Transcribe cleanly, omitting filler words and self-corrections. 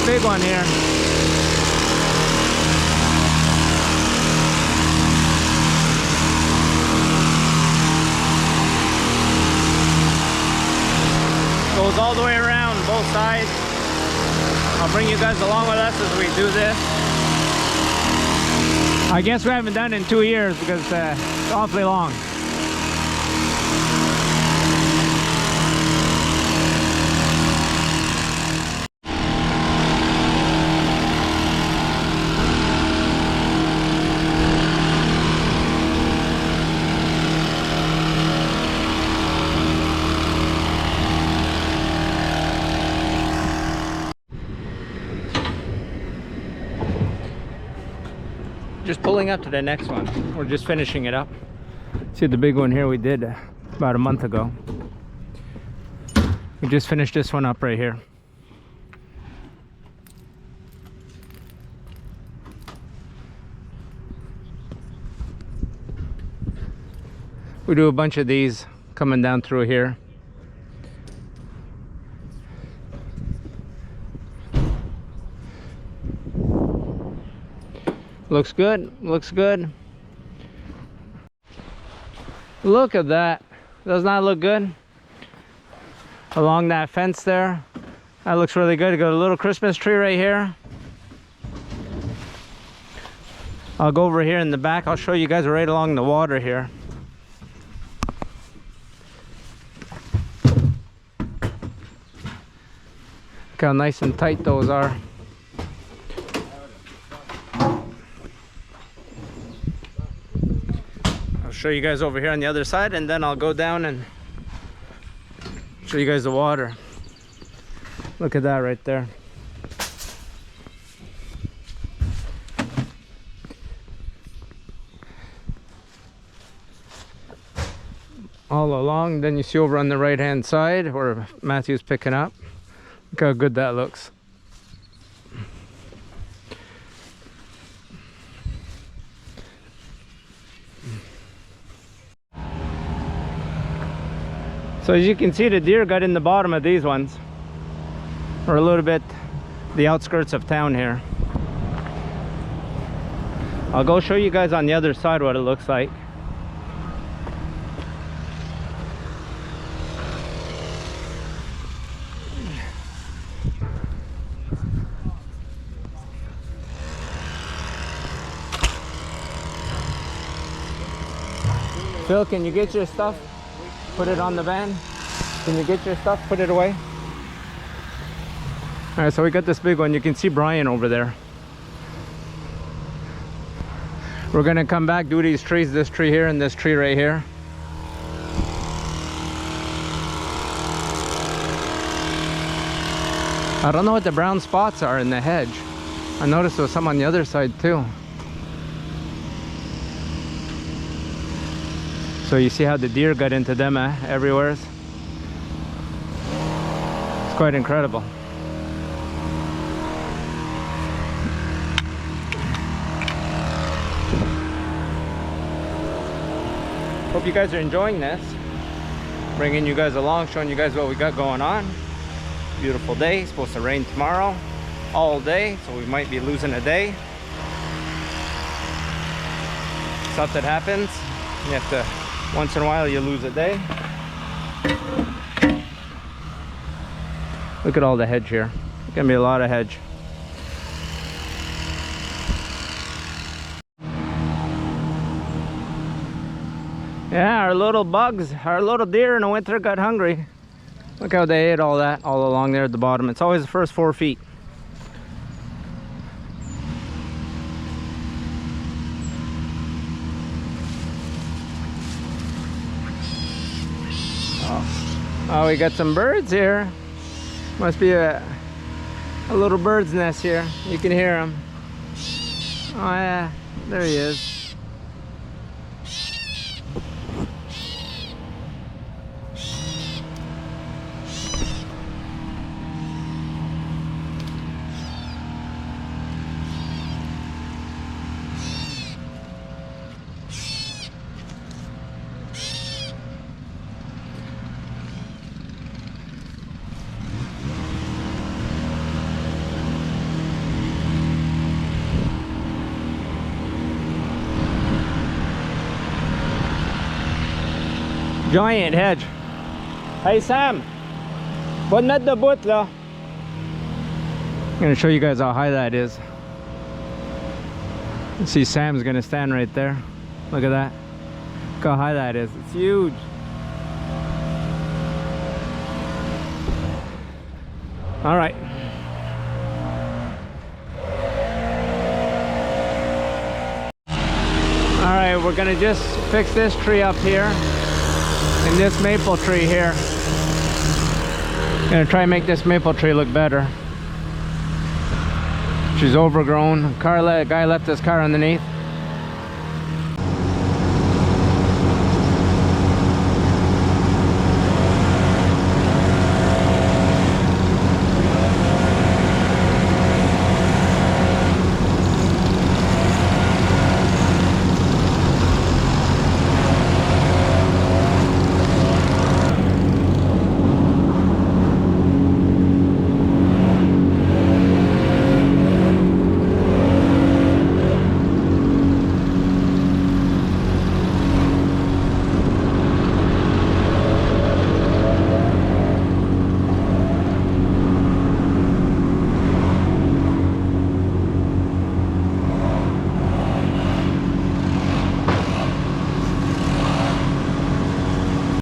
big one here. Goes all the way around both sides. I'll bring you guys along with us as we do this. I guess we haven't done it in 2 years because it's awfully long. Just pulling up to the next one. We're just finishing it up. See the big one here we did about a month ago. We just finished this one up right here. We do a bunch of these coming down through here. Looks good, looks good. Look at that. Does not look good? Along that fence there. That looks really good. Got a little Christmas tree right here. I'll go over here in the back. I'll show you guys right along the water here. Look how nice and tight those are. Show you guys over here on the other side, and then I'll go down and show you guys the water. Look at that right there. All along, then you see over on the right hand side where Matthew's picking up. Look how good that looks. So as you can see, the deer got in the bottom of these ones. We're a little bit the outskirts of town here. I'll go show you guys on the other side what it looks like. Phil, can you get your stuff? Put it on the van. Can you get your stuff? Put it away. All right, so we got this big one. You can see Brian over there. We're gonna come back, do these trees, this tree here and this tree right here. I don't know what the brown spots are in the hedge. I noticed there was some on the other side too. So you see how the deer got into them everywhere? It's quite incredible. Hope you guys are enjoying this. Bringing you guys along, showing you guys what we got going on. Beautiful day, it's supposed to rain tomorrow all day, so we might be losing a day. Stuff that happens. You have to, once in a while you lose a day. Look at all the hedge here. There's gonna be a lot of hedge. Yeah, our little bugs, our little deer in the winter got hungry. Look how they ate all that all along there at the bottom. It's always the first 4 feet. Oh, we got some birds here. Must be a little bird's nest here. You can hear him. Oh yeah, there he is. Giant hedge. Hey Sam, what not the butler? I'm gonna show you guys how high that is. See, Sam's gonna stand right there. Look at that. Look how high that is. It's huge. All right. All right, we're gonna just fix this tree up here and this maple tree here. Gonna try and make this maple tree look better. She's overgrown. Guy left his car underneath.